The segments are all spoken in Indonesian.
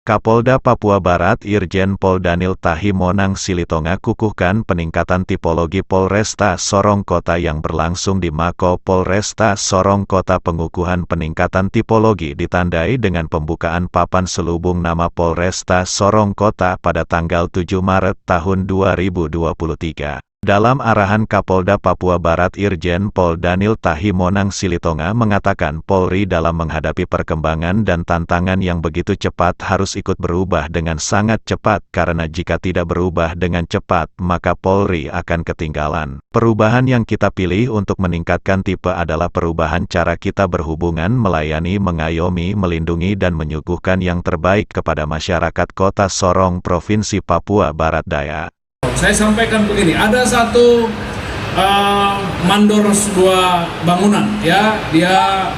Kapolda Papua Barat Irjen Pol Danil Tahimonang Silitonga kukuhkan peningkatan tipologi Polresta Sorong Kota yang berlangsung di Mako Polresta Sorong Kota. Pengukuhan peningkatan tipologi ditandai dengan pembukaan papan selubung nama Polresta Sorong Kota pada tanggal 7 Maret tahun 2023. Dalam arahan Kapolda Papua Barat Irjen Pol Danil Tahimonang Silitonga mengatakan Polri dalam menghadapi perkembangan dan tantangan yang begitu cepat harus ikut berubah dengan sangat cepat karena jika tidak berubah dengan cepat maka Polri akan ketinggalan. Perubahan yang kita pilih untuk meningkatkan tipe adalah perubahan cara kita berhubungan, melayani, mengayomi, melindungi dan menyuguhkan yang terbaik kepada masyarakat Kota Sorong, Provinsi Papua Barat Daya. Saya sampaikan begini, ada satu mandor sebuah bangunan, ya, dia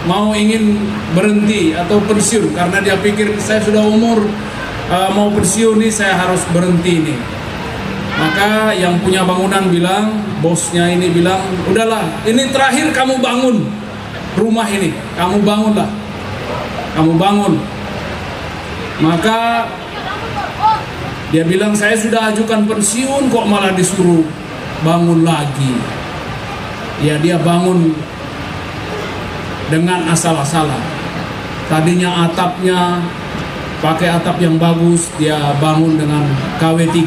mau ingin berhenti atau pensiun karena dia pikir saya sudah umur mau pensiun nih, saya harus berhenti nih. Maka yang punya bangunan bilang, bosnya ini bilang, udahlah, ini terakhir kamu bangun rumah ini, kamu bangunlah, kamu bangun. Maka dia bilang, saya sudah ajukan pensiun kok malah disuruh bangun lagi. Ya, dia bangun dengan asal-asalan. Tadinya atapnya pakai atap yang bagus, dia bangun dengan KW3.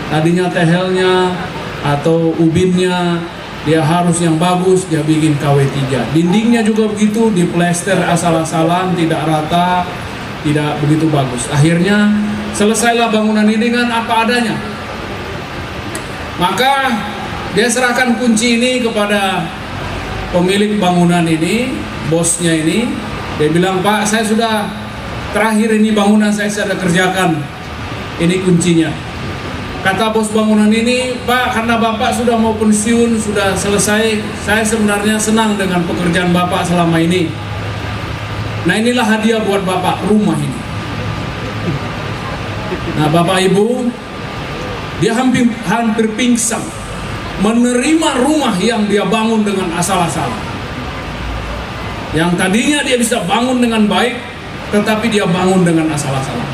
Tadinya tehelnya atau ubinnya dia harus yang bagus, dia bikin KW3. Dindingnya juga begitu, diplester asal-asalan, tidak rata, tidak begitu bagus. Akhirnya selesailah bangunan ini dengan apa adanya. Maka dia serahkan kunci ini kepada pemilik bangunan ini, bosnya ini. Dia bilang, Pak, saya sudah terakhir ini bangunan saya sudah kerjakan. Ini kuncinya. Kata bos bangunan ini, Pak, karena Bapak sudah mau pensiun, sudah selesai, saya sebenarnya senang dengan pekerjaan Bapak selama ini. Nah, inilah hadiah buat Bapak, rumah ini. Nah, Bapak Ibu, dia hampir pingsan menerima rumah yang dia bangun dengan asal-asalan. Yang tadinya dia bisa bangun dengan baik, tetapi dia bangun dengan asal-asalan.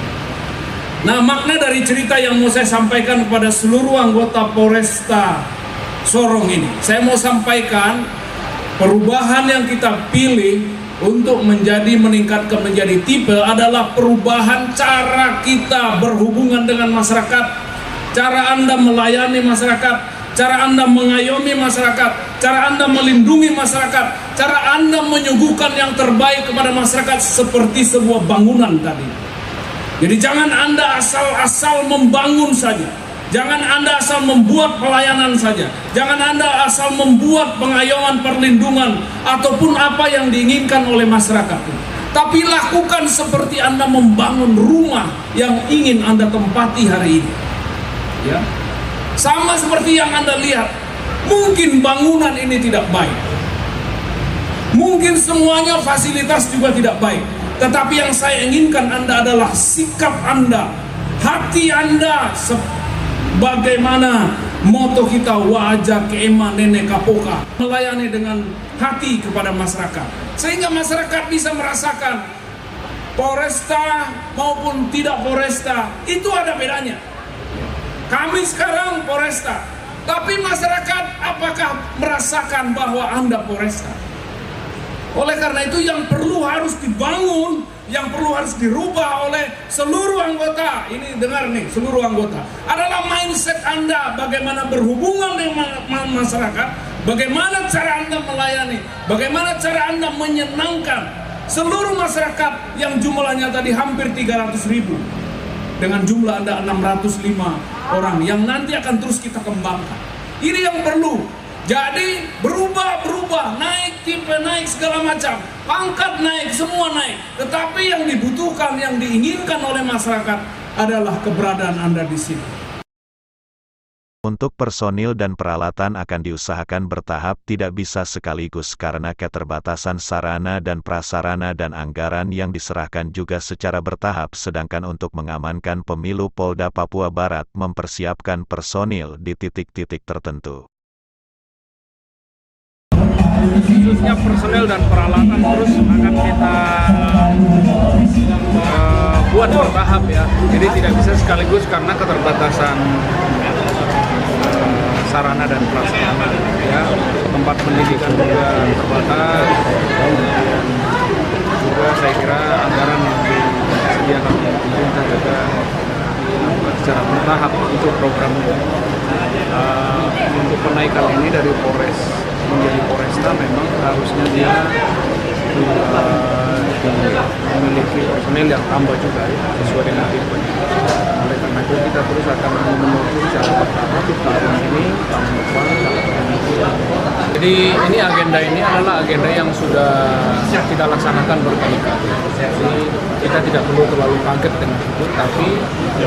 Nah, makna dari cerita yang mau saya sampaikan kepada seluruh anggota Polresta Sorong ini, saya mau sampaikan perubahan yang kita pilih untuk meningkatkan menjadi tipe adalah perubahan cara kita berhubungan dengan masyarakat, cara Anda melayani masyarakat, cara Anda mengayomi masyarakat, cara Anda melindungi masyarakat, cara Anda menyuguhkan yang terbaik kepada masyarakat seperti sebuah bangunan tadi. Jadi jangan Anda asal-asal membangun saja. Jangan Anda asal membuat pelayanan saja. Jangan Anda asal membuat pengayoman, perlindungan, ataupun apa yang diinginkan oleh masyarakat. Tapi lakukan seperti Anda membangun rumah yang ingin Anda tempati hari ini. Ya. Sama seperti yang Anda lihat, mungkin bangunan ini tidak baik. Mungkin semuanya fasilitas juga tidak baik. Tetapi yang saya inginkan Anda adalah sikap Anda, hati Anda, bagaimana moto kita, wajah keema nenek kapoka, melayani dengan hati kepada masyarakat, sehingga masyarakat bisa merasakan Polresta maupun tidak Polresta itu ada bedanya. Kami sekarang Polresta, tapi masyarakat apakah merasakan bahwa Anda Polresta? Oleh karena itu yang perlu harus dibangun, yang perlu harus dirubah oleh seluruh anggota, ini dengar nih, seluruh anggota, adalah mindset Anda bagaimana berhubungan dengan masyarakat, bagaimana cara Anda melayani, bagaimana cara Anda menyenangkan seluruh masyarakat yang jumlahnya tadi hampir 300.000, dengan jumlah Anda 605 orang yang nanti akan terus kita kembangkan. Ini yang perlu. Jadi berubah, naik, tipe naik, segala macam, pangkat naik, semua naik. Tetapi yang dibutuhkan, yang diinginkan oleh masyarakat adalah keberadaan Anda di sini. Untuk personil dan peralatan akan diusahakan bertahap, tidak bisa sekaligus karena keterbatasan sarana dan prasarana dan anggaran yang diserahkan juga secara bertahap. Sedangkan untuk mengamankan pemilu, Polda Papua Barat mempersiapkan personil di titik-titik tertentu. Khususnya personel dan peralatan terus akan kita ya. Jadi tidak bisa sekaligus karena keterbatasan sarana dan prasarana ya. Tempat pendidikan juga terbatas. Juga saya kira anggaran yang disediakan oleh pemerintah juga secara bertahap untuk program ini. Untuk penaikan ini dari Polres menjadi Polresta memang harusnya dia memiliki personel yang tambah juga ya, sesuai dengan tipe-nya. Oleh karena itu kita terus akan menelusuri secara bertahap tahun ini, tahun depan, Jadi ini agenda ini adalah agenda yang sudah kita laksanakan berkali-kali. Jadi kita tidak perlu terlalu kaget dengan itu, tapi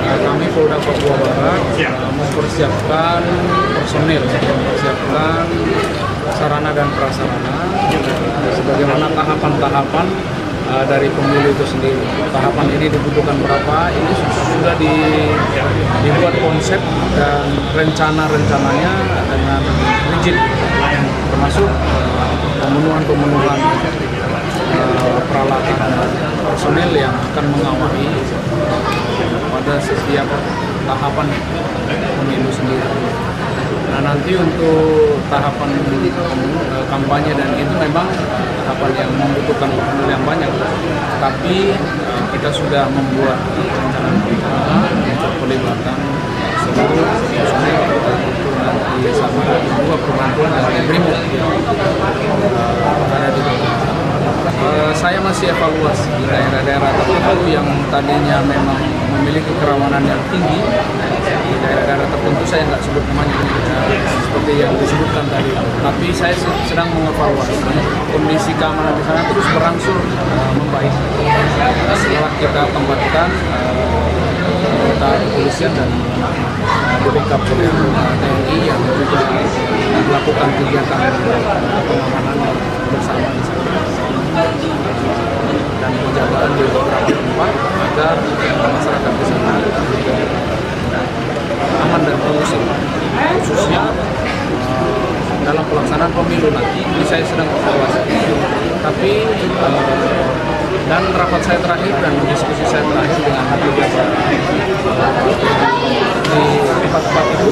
kami Polda Papua Barat mempersiapkan personil, mempersiapkan sarana dan prasarana, sebagaimana tahapan-tahapan dari pemilu itu sendiri. Tahapan ini dibutuhkan berapa, ini sudah dibuat konsep dan rencana-rencananya dengan rigid, termasuk pemenuhan peralatan personil yang akan mengawali pada setiap tahapan pemilu sendiri. Nah, nanti untuk tahapan kampanye dan itu memang tahapan yang membutuhkan personil yang banyak, tapi kita sudah membuat rencana untuk pelibatan seluruh personil nanti sama juga perbantuan dari BRIMOB ada di saya masih evaluasi di daerah-daerah tertentu yang tadinya memang memiliki kerawanan yang tinggi. Di daerah-daerah tertentu saya nggak sebut namanya seperti yang disebutkan tadi, tapi saya sedang mengevaluasi kondisi keamanan di sana terus berangsur membaik setelah kita tempatkan anggota kepolisian dan backup oleh TNI yang juga melakukan kegiatan pengamanan bersama di sana dan penjagaan di beberapa tempat agar masyarakat di sana aman dan kondusif, khususnya dalam pelaksanaan pemilu nanti. Ini saya sedang evaluasi, tapi dan rapat saya terakhir dan diskusi saya terakhir dengan pejabat di tempat-tempat itu,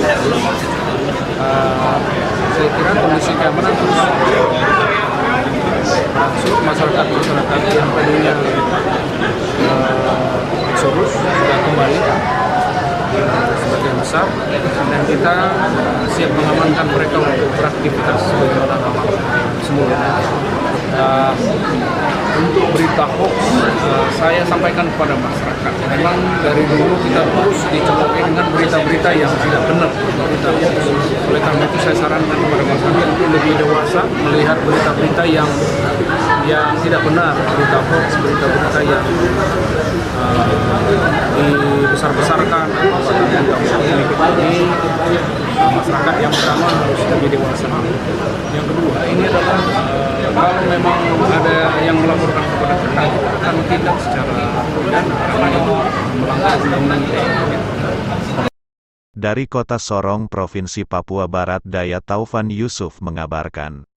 saya kira kondisi keamanan terus masyarakat yang tadinya eksodus sudah kembali sebagian besar, dan kita siap mengamankan mereka untuk beraktivitas sebagaimana semula. Untuk berita hoax, saya sampaikan kepada masyarakat, memang dari dulu kita terus dicekoki dengan berita-berita yang tidak benar, berita hoax. Oleh karena itu saya sarankan kepada masyarakat untuk lebih dewasa melihat berita-berita yang tidak benar, berita hoax, berita-berita yang dibesar-besarkan atau ini masyarakat yang pertama harus lebih dewasa. Yang kedua, ini adalah kalau memang ada yang melaporkan kepada kita akan tindak secara pidana melanggar undang-undang ITE. Dari Kota Sorong, Provinsi Papua Barat, Daya Taufan Yusuf mengabarkan.